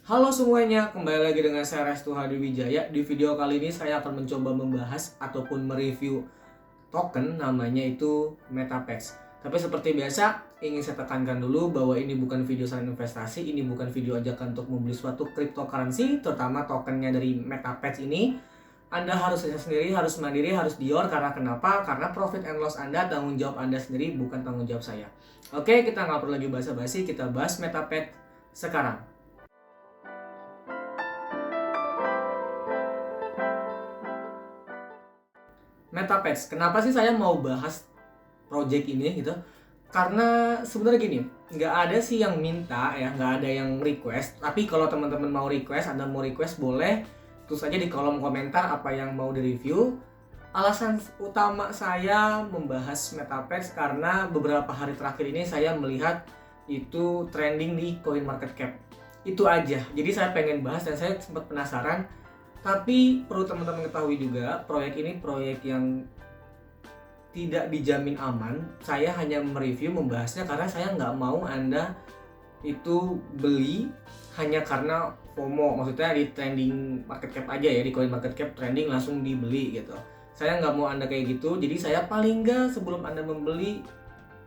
Halo semuanya, kembali lagi dengan saya Restu Hadi Wijaya. Di video kali ini saya akan mencoba membahas ataupun mereview token namanya itu MetaPax. Tapi seperti biasa, ingin saya tekankan dulu bahwa ini bukan video saran investasi, ini bukan video ajakan untuk membeli suatu cryptocurrency, terutama tokennya dari MetaPax ini. Anda harus riset sendiri, harus mandiri, harus dior. Karena kenapa? Karena profit and loss Anda, tanggung jawab Anda sendiri, bukan tanggung jawab saya. Oke, kita nggak perlu lagi basa-basi, kita bahas MetaPax sekarang. MetaPax, kenapa sih saya mau bahas project ini gitu? Karena sebenarnya gini, nggak ada sih yang minta ya, nggak ada yang request. Tapi kalau teman-teman mau request, Anda mau request boleh tulis aja di kolom komentar apa yang mau direview. Alasan utama saya membahas MetaPax karena beberapa hari terakhir ini saya melihat itu trending di CoinMarketCap. Itu aja. Jadi saya pengen bahas dan saya sempat penasaran. Tapi perlu teman-teman ketahui juga, proyek ini proyek yang tidak dijamin aman. Saya hanya mereview, membahasnya karena saya nggak mau Anda itu beli hanya karena FOMO. Maksudnya di trending market cap aja ya, di coin market cap trending langsung dibeli gitu. Saya nggak mau Anda kayak gitu, jadi saya paling nggak sebelum Anda membeli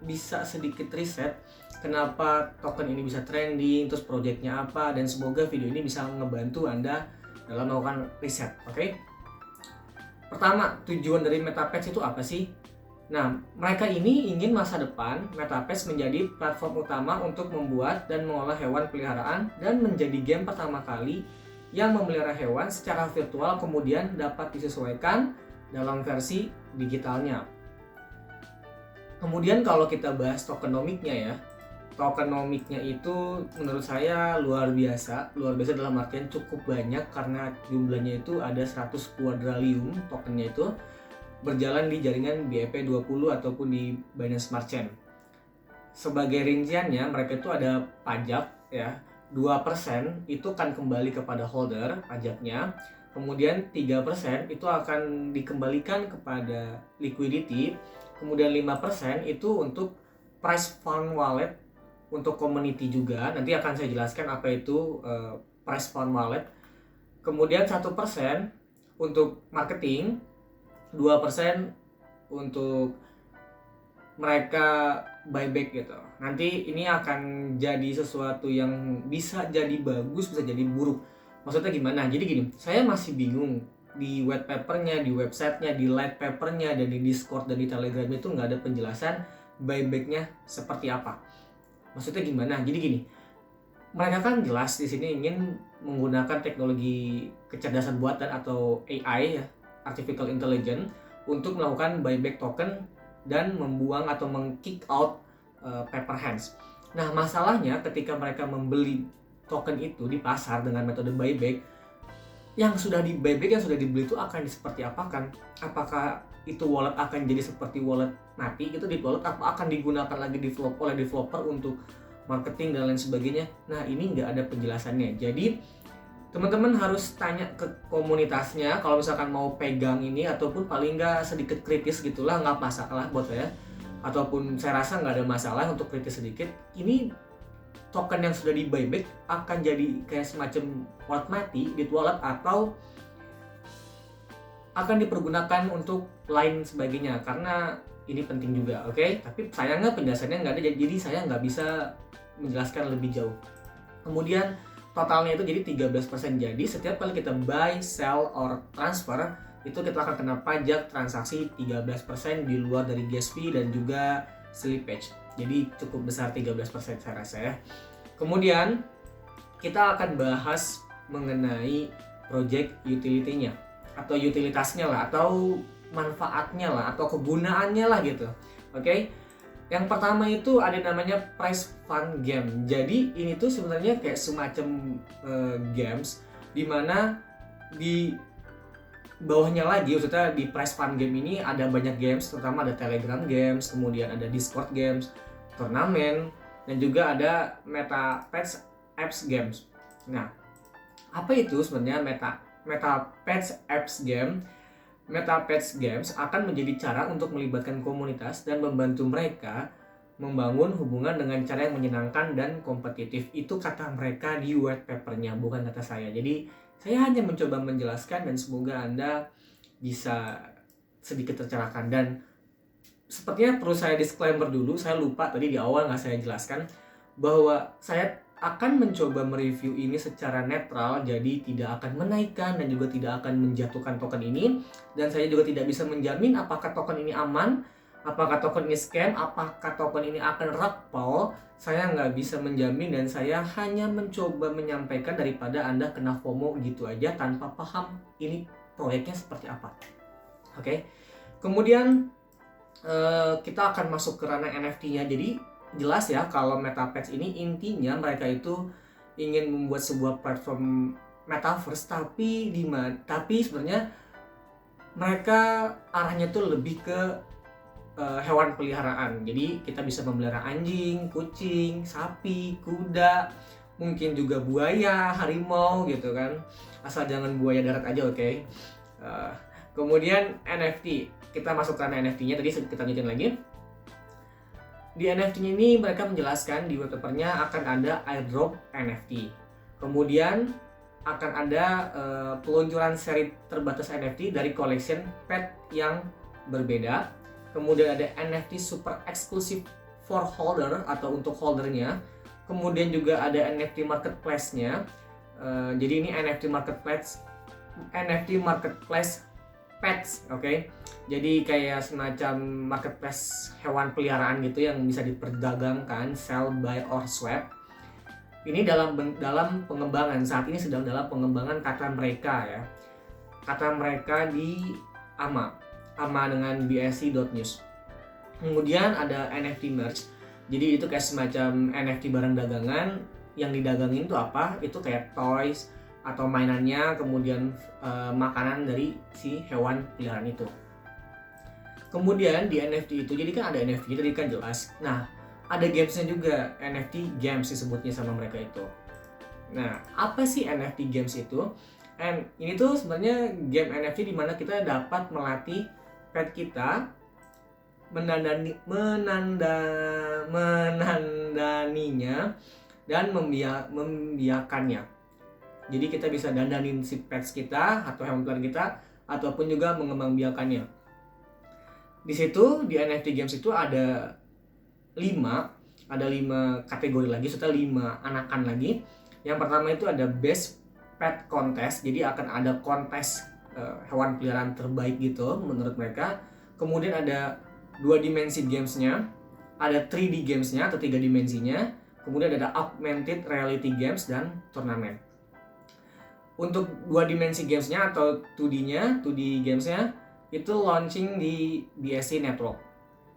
bisa sedikit riset kenapa token ini bisa trending, terus projectnya apa, dan semoga video ini bisa ngebantu Anda dalam melakukan riset, oke? Pertama, tujuan dari MetaPax itu apa sih? Nah, mereka ini ingin masa depan MetaPax menjadi platform utama untuk membuat dan mengolah hewan peliharaan dan menjadi game pertama kali yang memelihara hewan secara virtual kemudian dapat disesuaikan dalam versi digitalnya. Kemudian kalau kita bahas tokenomiknya ya, tokenomiknya itu menurut saya luar biasa dalam artian cukup banyak karena jumlahnya itu ada 100 quadrillion tokennya itu berjalan di jaringan BIP20 ataupun di Binance Smart Chain. Sebagai rinciannya mereka itu ada pajak ya, 2% itu akan kembali kepada holder pajaknya. Kemudian 3% itu akan dikembalikan kepada liquidity. Kemudian 5% itu untuk price fund wallet untuk community juga. Nanti akan saya jelaskan apa itu price fund wallet. Kemudian 1% untuk marketing, 2% untuk mereka buyback gitu. Nanti ini akan jadi sesuatu yang bisa jadi bagus, bisa jadi buruk. Maksudnya gimana? Jadi gini, saya masih bingung di white papernya, di websitenya, di light papernya, dan di Discord dan di Telegram itu nggak ada penjelasan buybacknya seperti apa. Maksudnya gimana? Jadi gini, mereka kan jelas di sini ingin menggunakan teknologi kecerdasan buatan atau AI ya, artificial intelligence, untuk melakukan buyback token dan membuang atau meng-kick out paper hands. Nah, masalahnya ketika mereka membeli token itu di pasar dengan metode buyback, yang sudah di buyback, yang sudah dibeli itu akan seperti apakan? Apakah itu wallet akan jadi seperti wallet mati gitu di wallet, apa akan digunakan lagi oleh developer untuk marketing dan lain sebagainya? Nah, ini nggak ada penjelasannya. Jadi teman-teman harus tanya ke komunitasnya kalau misalkan mau pegang ini, ataupun paling nggak sedikit kritis gitulah, nggak masalah buat saya. Ataupun saya rasa nggak ada masalah untuk kritis sedikit. Ini token yang sudah di buyback akan jadi kayak semacam wallet mati di wallet, atau akan dipergunakan untuk lain sebagainya, karena ini penting juga, oke? Tapi sayangnya penjelasannya nggak ada, jadi saya nggak bisa menjelaskan lebih jauh. Kemudian totalnya itu jadi 13%. Jadi setiap kali kita buy, sell, or transfer, itu kita akan kena pajak transaksi 13% di luar dari gas fee dan juga slippage. Jadi cukup besar 13% saya rasa ya. Kemudian kita akan bahas mengenai project utility-nya atau utilitasnya lah, atau manfaatnya lah, atau kegunaannya lah gitu. Oke? Yang pertama itu ada namanya price fund game. Jadi ini tuh sebenarnya kayak semacam games dimana di bawahnya lagi, maksudnya di price fund game ini ada banyak games, terutama ada Telegram games, kemudian ada Discord games, turnamen, dan juga ada MetaPax apps games. Nah, apa itu sebenarnya MetaPax apps game? MetaPax Games akan menjadi cara untuk melibatkan komunitas dan membantu mereka membangun hubungan dengan cara yang menyenangkan dan kompetitif. Itu kata mereka di white papernya, bukan kata saya. Jadi saya hanya mencoba menjelaskan dan semoga Anda bisa sedikit tercerahkan. Dan sepertinya perlu saya disclaimer dulu, saya lupa tadi di awal nggak saya jelaskan bahwa saya akan mencoba mereview ini secara netral, jadi tidak akan menaikkan dan juga tidak akan menjatuhkan token ini. Dan saya juga tidak bisa menjamin apakah token ini aman, apakah token ini scam, apakah token ini akan rug-pull. Saya nggak bisa menjamin dan saya hanya mencoba menyampaikan daripada Anda kena FOMO gitu aja tanpa paham ini proyeknya seperti apa. Oke. Kemudian kita akan masuk ke ranah NFT-nya. Jadi jelas ya kalau MetaPets ini intinya mereka itu ingin membuat sebuah platform metaverse, tapi sebenarnya mereka arahnya tuh lebih ke hewan peliharaan. Jadi kita bisa memelihara anjing, kucing, sapi, kuda, mungkin juga buaya, harimau gitu kan. Asal jangan buaya darat aja, oke? Kemudian NFT, kita masuk ke ranah NFT-nya. Tadi kita lanjutin lagi. Di NFT ini mereka menjelaskan di white paper-nya akan ada airdrop NFT. Kemudian akan ada peluncuran seri terbatas NFT dari collection pet yang berbeda. Kemudian ada NFT super eksklusif for holder atau untuk holdernya. Kemudian juga ada NFT marketplace-nya. Jadi ini NFT marketplace pets, oke? Jadi kayak semacam marketplace hewan peliharaan gitu yang bisa diperdagangkan, sell, buy, or swap. Ini dalam pengembangan, saat ini sedang dalam pengembangan kata mereka ya. Kata mereka di AMA dengan bsc.news. Kemudian ada NFT merch. Jadi itu kayak semacam NFT barang dagangan. Yang didagangin itu apa? Itu kayak toys atau mainannya, kemudian makanan dari si hewan peliharaan itu. Kemudian di NFT itu, jadi kan ada NFT tadi kan jelas. Nah, ada gamesnya juga, NFT games disebutnya sama mereka itu. Nah, apa sih NFT games itu? Ini tuh sebenarnya game NFT di mana kita dapat melatih pet kita menandaninya dan membiakannya. Jadi kita bisa dandanin si pets kita atau hewan peliharaan kita ataupun juga mengembangbiakannya. Di situ di NFT games itu ada 5 kategori lagi, serta 5 anakan lagi. Yang pertama itu ada best pet contest. Jadi akan ada kontes hewan peliharaan terbaik gitu menurut mereka. Kemudian ada 2 dimensi gamesnya, ada 3D gamesnya atau 3 dimensinya. Kemudian ada augmented reality games dan turnamen. Untuk 2 dimensi gamesnya atau 2D gamesnya itu launching di BSC Network.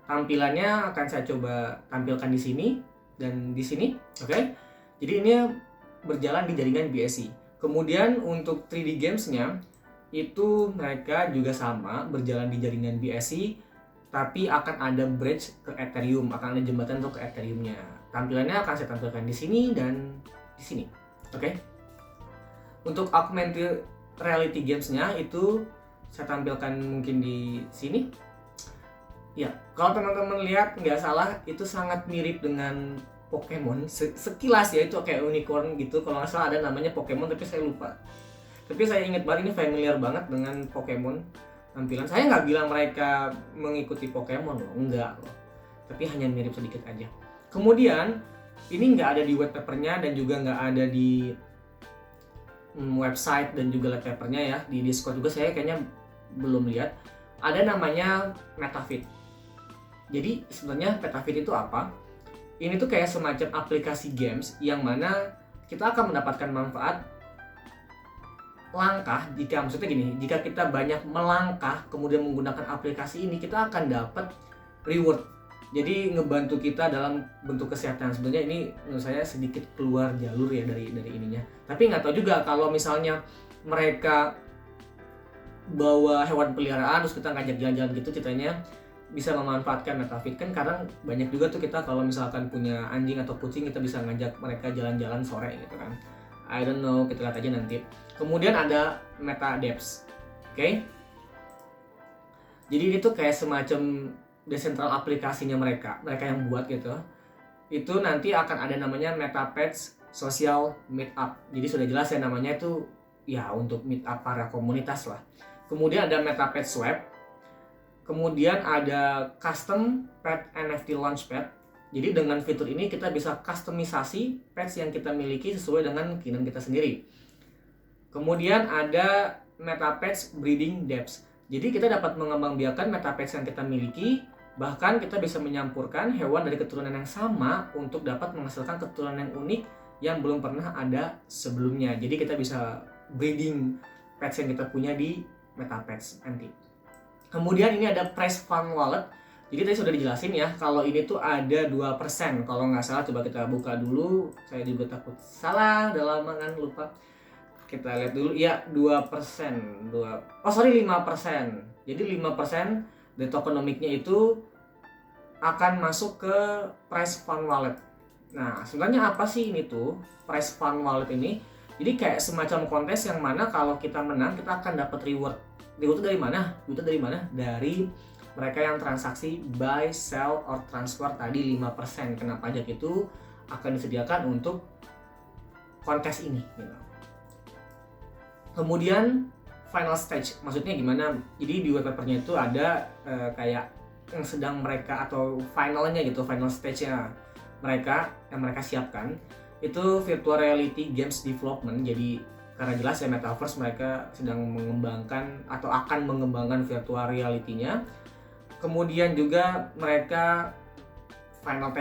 Tampilannya akan saya coba tampilkan di sini dan di sini, oke? Jadi ini berjalan di jaringan BSC. Kemudian untuk 3D gamesnya itu mereka juga sama berjalan di jaringan BSC, tapi akan ada bridge ke Ethereum, akan ada jembatan untuk ke Ethereum-nya. Tampilannya akan saya tampilkan di sini dan di sini, oke? Untuk augmented reality gamesnya itu saya tampilkan mungkin di sini. Ya, kalau teman-teman lihat nggak salah itu sangat mirip dengan Pokemon. Sekilas ya itu kayak unicorn gitu. Kalau nggak salah ada namanya Pokemon tapi saya lupa. Tapi saya ingat banget ini familiar banget dengan Pokemon tampilan. Saya nggak bilang mereka mengikuti Pokemon loh, enggak loh. Tapi hanya mirip sedikit aja. Kemudian ini nggak ada di white paper-nya dan juga nggak ada di website dan juga white paper-nya ya. Di Discord juga saya kayaknya belum lihat. Ada namanya MetaFit. Jadi sebenarnya MetaFit itu apa? Ini tuh kayak semacam aplikasi games yang mana kita akan mendapatkan manfaat langkah jika kita banyak melangkah kemudian menggunakan aplikasi ini, kita akan dapat reward. Jadi ngebantu kita dalam bentuk kesehatan. Sebenarnya ini menurut saya sedikit keluar jalur ya dari ininya. Tapi nggak tahu juga kalau misalnya mereka bawa hewan peliharaan terus kita ngajak jalan-jalan gitu, ceritanya bisa memanfaatkan MetaFit kan. Kadang banyak juga tuh kita kalau misalkan punya anjing atau kucing, kita bisa ngajak mereka jalan-jalan sore gitu kan. I don't know, kita lihat aja nanti. Kemudian ada MetaDeps, oke? Jadi ini tuh kayak semacam desentral aplikasinya mereka yang buat gitu, itu nanti akan ada namanya MetaPads Social Meetup. Jadi sudah jelas ya namanya itu ya untuk meetup para komunitas lah. Kemudian ada MetaPads Web. Kemudian ada Custom Pad NFT Launchpad. Jadi dengan fitur ini kita bisa kustomisasi pads yang kita miliki sesuai dengan keinginan kita sendiri. Kemudian ada MetaPads Breeding Depths. Jadi kita dapat mengembangbiakan MetaPads yang kita miliki, bahkan kita bisa menyampurkan hewan dari keturunan yang sama untuk dapat menghasilkan keturunan yang unik yang belum pernah ada sebelumnya. Jadi kita bisa breeding pets yang kita punya di MetaPads nanti. Kemudian ini ada Prize Fund Wallet. Jadi tadi sudah dijelasin ya, kalau ini tuh ada 2%. Kalau nggak salah, coba kita buka dulu. Saya juga takut salah, udah lama kan lupa. Kita lihat dulu, ya 2%. 5%. Jadi 5% dari tokenomicnya itu akan masuk ke Prize Fund Wallet. Nah, sebenarnya apa sih ini tuh, Prize Fund Wallet ini? Jadi kayak semacam kontes yang mana kalau kita menang, kita akan dapat reward. Reward itu dari mana? Reward dari mana? Dari mereka yang transaksi buy, sell, or transfer tadi 5% kena pajak itu akan disediakan untuk kontes ini gitu. Kemudian final stage, maksudnya gimana? Jadi di white papernya itu ada kayak yang sedang mereka atau finalnya gitu, final stage-nya mereka yang mereka siapkan itu virtual reality games development. Jadi karena jelas ya metaverse, mereka sedang mengembangkan atau akan mengembangkan virtual reality-nya. Kemudian juga mereka final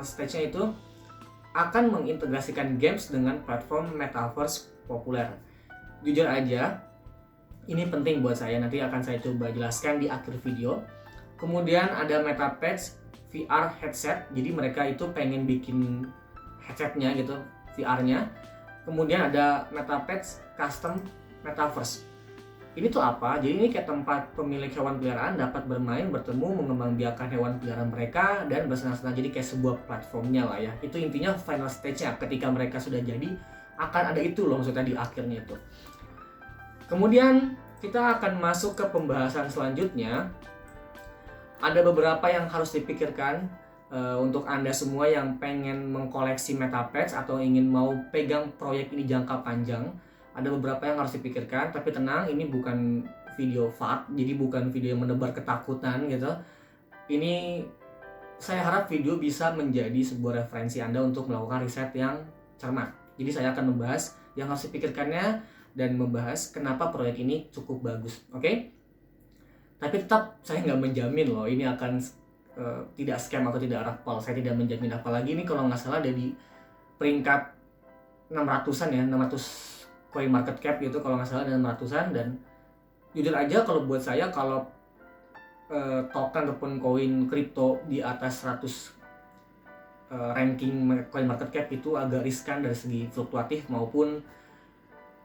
stage-nya itu akan mengintegrasikan games dengan platform metaverse populer. Jujur aja, ini penting buat saya, nanti akan saya coba jelaskan di akhir video. Kemudian ada MetaPads VR headset, jadi mereka itu pengen bikin headsetnya gitu, VR-nya. Kemudian ada MetaPads Custom Metaverse. Ini tuh apa? Jadi ini kayak tempat pemilik hewan peliharaan dapat bermain, bertemu, mengembangbiakan hewan peliharaan mereka, dan bersenang-senang. Jadi kayak sebuah platformnya lah ya. Itu intinya final stage-nya, ketika mereka sudah jadi, akan ada itu loh maksudnya di akhirnya itu. Kemudian kita akan masuk ke pembahasan selanjutnya. Ada beberapa yang harus dipikirkan untuk Anda semua yang pengen mengkoleksi MetaPads atau ingin mau pegang proyek ini jangka panjang. Ada beberapa yang harus dipikirkan, tapi tenang, ini bukan video FAQ, jadi bukan video yang menebar ketakutan gitu. Ini saya harap video bisa menjadi sebuah referensi Anda untuk melakukan riset yang cermat. Jadi saya akan membahas yang harus dipikirkannya dan membahas kenapa proyek ini cukup bagus, oke? Tapi tetap saya nggak menjamin loh ini akan tidak scam atau tidak rakpal. Saya tidak menjamin, apalagi ini kalau nggak salah ada di peringkat 600-an ya, 600 coin market cap gitu kalau nggak salah, ada 600-an. Dan jujur aja kalau buat saya, kalau token ataupun koin kripto di atas 100 ranking coin market cap itu agak riskan dari segi fluktuatif maupun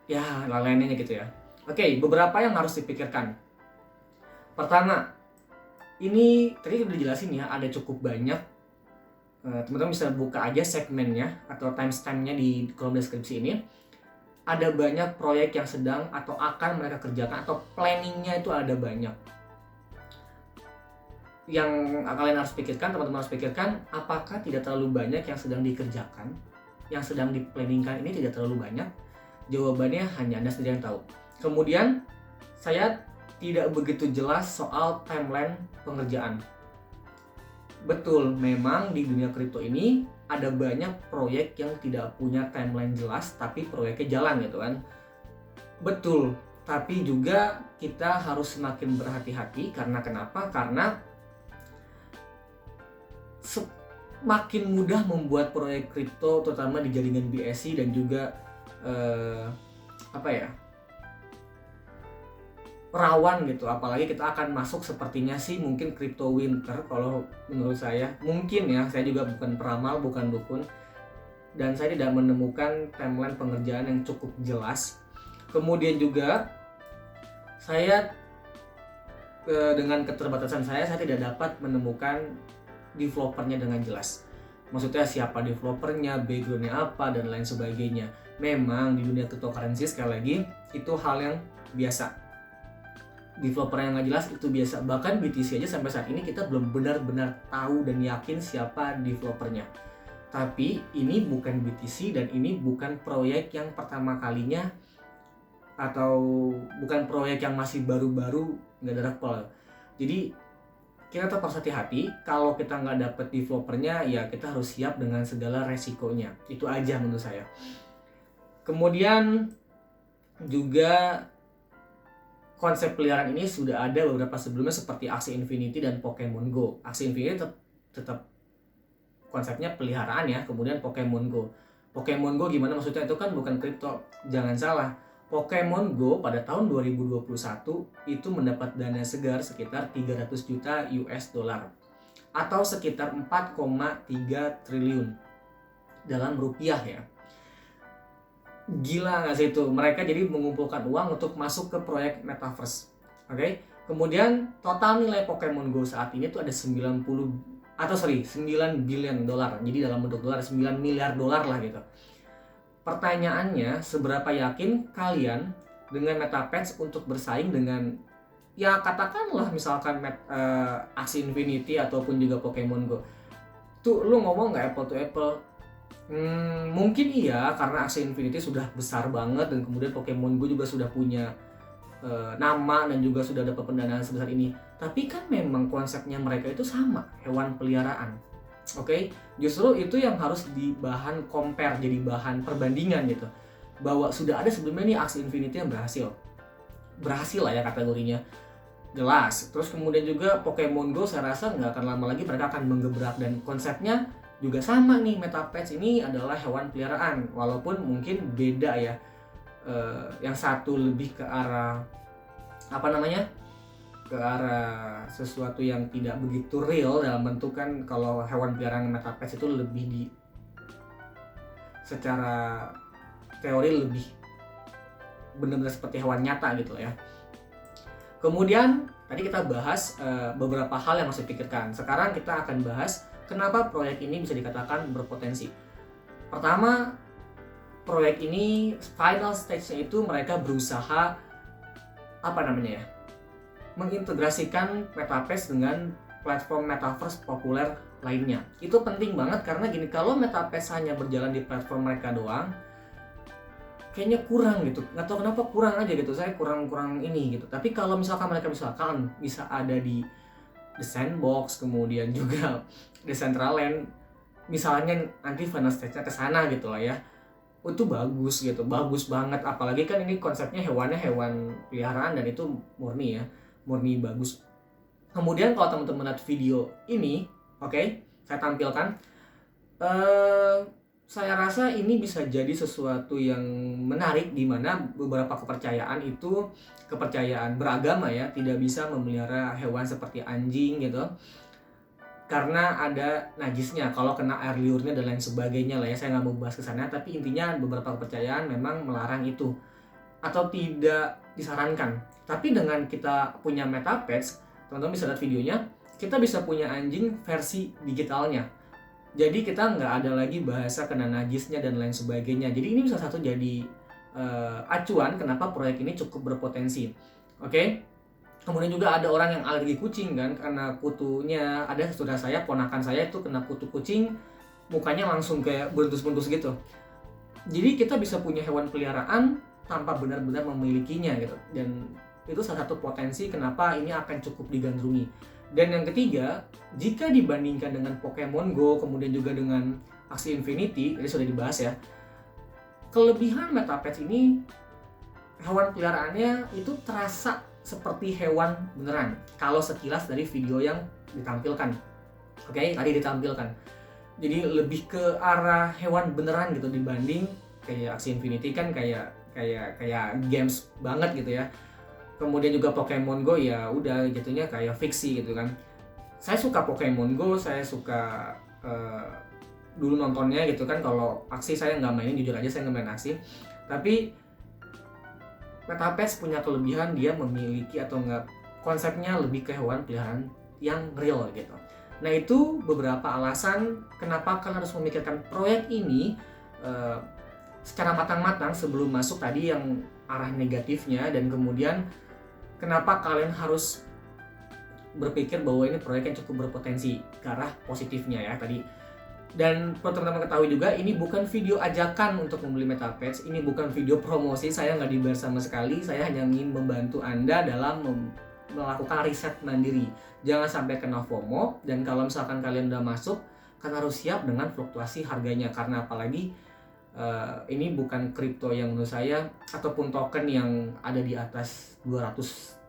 ya lain-lainnya gitu ya. Oke, beberapa yang harus dipikirkan. Pertama, ini tadi udah dijelasin ya, ada cukup banyak. Teman-teman bisa buka aja segmennya atau timestamp-nya di kolom deskripsi ini. Ada banyak proyek yang sedang atau akan mereka kerjakan, atau planningnya itu ada banyak. Yang kalian harus pikirkan, teman-teman harus pikirkan, apakah tidak terlalu banyak yang sedang dikerjakan, yang sedang diplanningkan ini tidak terlalu banyak? Jawabannya hanya Anda sendiri yang tahu. Kemudian saya tidak begitu jelas soal timeline pengerjaan. Betul, memang di dunia kripto ini ada banyak proyek yang tidak punya timeline jelas, tapi proyeknya jalan gitu kan. Betul, tapi juga kita harus semakin berhati-hati. Karena kenapa? Karena semakin mudah membuat proyek kripto, terutama di jaringan BSC dan juga rawan gitu. Apalagi kita akan masuk sepertinya sih mungkin crypto winter kalau menurut saya. Mungkin ya, saya juga bukan peramal, bukan dukun, dan saya tidak menemukan timeline pengerjaan yang cukup jelas. Kemudian juga saya dengan keterbatasan saya tidak dapat menemukan developernya dengan jelas. Maksudnya siapa developernya, backgroundnya apa, dan lain sebagainya. Memang di dunia cryptocurrency sekali lagi itu hal yang biasa. developer yang nggak jelas itu biasa. Bahkan BTC aja sampai saat ini kita belum benar-benar tahu dan yakin siapa developernya. Tapi ini bukan BTC dan ini bukan proyek yang pertama kalinya atau bukan proyek yang masih baru-baru nggak ada rug. Jadi kita tetap harus hati-hati. Kalau kita nggak dapet developernya, ya kita harus siap dengan segala resikonya. Itu aja menurut saya. Kemudian juga konsep peliharaan ini sudah ada beberapa sebelumnya seperti Axie Infinity dan Pokemon Go. Axie Infinity tetap konsepnya peliharaan ya. Kemudian Pokemon Go. Pokemon Go gimana maksudnya? Itu kan bukan kripto. Jangan salah. Pokemon Go pada tahun 2021 itu mendapat dana segar sekitar 300 juta US dollar atau sekitar 4,3 triliun dalam rupiah ya. Gila nggak sih itu? Mereka jadi mengumpulkan uang untuk masuk ke proyek Metaverse. Oke? Kemudian total nilai Pokemon Go saat ini tuh ada 9 billion dolar. Jadi dalam bentuk dolar 9 miliar dolar lah gitu. Pertanyaannya, seberapa yakin kalian dengan MetaPads untuk bersaing dengan ya katakanlah misalkan Axie Infinity ataupun juga Pokemon Go. Tuh lu ngomong nggak apple to apple? Mungkin iya karena Axie Infinity sudah besar banget dan kemudian Pokemon Go juga sudah punya nama dan juga sudah dapat pendanaan sebesar ini. Tapi kan memang konsepnya mereka itu sama, hewan peliharaan. Oke, justru itu yang harus dibahan compare, jadi bahan perbandingan gitu. Bahwa sudah ada sebelumnya nih Axie Infinity yang berhasil lah ya kategorinya, jelas. Terus kemudian juga Pokemon Go saya rasa nggak akan lama lagi mereka akan menggebrak dan konsepnya juga sama nih. MetaPads ini adalah hewan peliharaan, walaupun mungkin beda ya. Yang satu lebih ke arah ke arah sesuatu yang tidak begitu real dalam bentuk kan kalau hewan peliharaan MetaPads itu lebih secara teori lebih benar-benar seperti hewan nyata gitu ya. Kemudian tadi kita bahas beberapa hal yang harus dipikirkan. Sekarang kita akan bahas kenapa proyek ini bisa dikatakan berpotensi. Pertama, proyek ini final stage-nya itu mereka berusaha mengintegrasikan MetaPads dengan platform Metaverse populer lainnya. Itu penting banget karena gini, kalau MetaPads hanya berjalan di platform mereka doang, kayaknya kurang gitu. Nggak tahu kenapa kurang aja gitu. Saya kurang ini gitu. Tapi kalau misalkan mereka bisa ada di The Sandbox, kemudian juga Decentraland, misalnya nanti final stage-nya ke sana gitu lah ya. Itu bagus gitu, bagus banget. Apalagi kan ini konsepnya hewan peliharaan dan itu murni bagus. Kemudian kalau teman-teman lihat video ini, saya tampilkan. Saya rasa ini bisa jadi sesuatu yang menarik di mana beberapa kepercayaan beragama ya tidak bisa memelihara hewan seperti anjing gitu. Karena ada najisnya, kalau kena air liurnya dan lain sebagainya lah ya. Saya nggak mau bahas kesana, tapi intinya beberapa kepercayaan memang melarang itu atau tidak disarankan. Tapi dengan kita punya MetaPads, teman-teman bisa lihat videonya, kita bisa punya anjing versi digitalnya. Jadi kita nggak ada lagi bahasa kena najisnya dan lain sebagainya. Jadi ini bisa satu jadi acuan kenapa proyek ini cukup berpotensi. Oke? Kemudian juga ada orang yang alergi kucing kan, karena kutunya. Ada saudara saya, ponakan saya itu kena kutu kucing, mukanya langsung kayak buntus-buntus gitu. Jadi kita bisa punya hewan peliharaan tanpa benar-benar memilikinya gitu. Dan itu salah satu potensi kenapa ini akan cukup digandrungi. Dan yang ketiga, jika dibandingkan dengan Pokemon Go, kemudian juga dengan Axie Infinity, ini sudah dibahas ya, kelebihan MetaPads ini, hewan peliharaannya itu terasa seperti hewan beneran kalau sekilas dari video yang ditampilkan. Tadi ditampilkan. Jadi lebih ke arah hewan beneran gitu dibanding kayak Axie Infinity kan kayak games banget gitu ya. Kemudian juga Pokemon Go ya udah jatuhnya kayak fiksi gitu kan. Saya suka Pokemon Go, saya suka dulu nontonnya gitu kan. Kalau Axie saya nggak mainin, jujur aja saya nggak main Axie. Tapi MetaPads punya kelebihan, dia memiliki atau enggak konsepnya lebih ke hewan peliharaan yang real gitu. Nah itu beberapa alasan kenapa kalian harus memikirkan proyek ini secara matang-matang sebelum masuk tadi yang arah negatifnya, dan kemudian kenapa kalian harus berpikir bahwa ini proyek yang cukup berpotensi ke arah positifnya ya tadi. Dan perlu teman-teman ketahui juga, ini bukan video ajakan untuk membeli Metal Pets, ini bukan video promosi, saya nggak dibayar sama sekali, saya hanya ingin membantu Anda dalam melakukan riset mandiri. Jangan sampai kena FOMO, dan kalau misalkan kalian udah masuk, kan harus siap dengan fluktuasi harganya, karena apalagi ini bukan kripto yang menurut saya, ataupun token yang ada di atas 200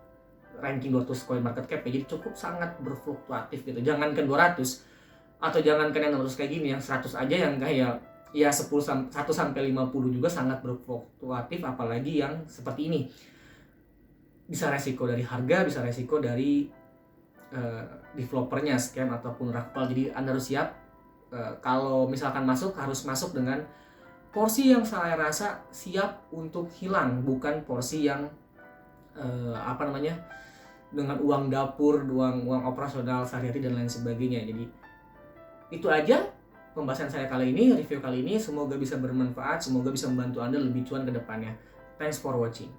ranking 200 coin market cap, jadi cukup sangat berfluktuatif gitu. Jangankan 200 atau jangankan yang 200 kayak gini, yang 100 aja yang kayak ya 1 sampai 50 juga sangat berfluktuatif, apalagi yang seperti ini. Bisa resiko dari harga, bisa resiko dari developernya scam ataupun rakpal. Jadi Anda harus siap, kalau misalkan masuk, harus masuk dengan porsi yang saya rasa siap untuk hilang, bukan porsi yang dengan uang dapur, uang operasional sehari-hari dan lain sebagainya. Jadi itu aja pembahasan saya kali ini, review kali ini. Semoga bisa bermanfaat, semoga bisa membantu Anda lebih cuan ke depannya. Thanks for watching.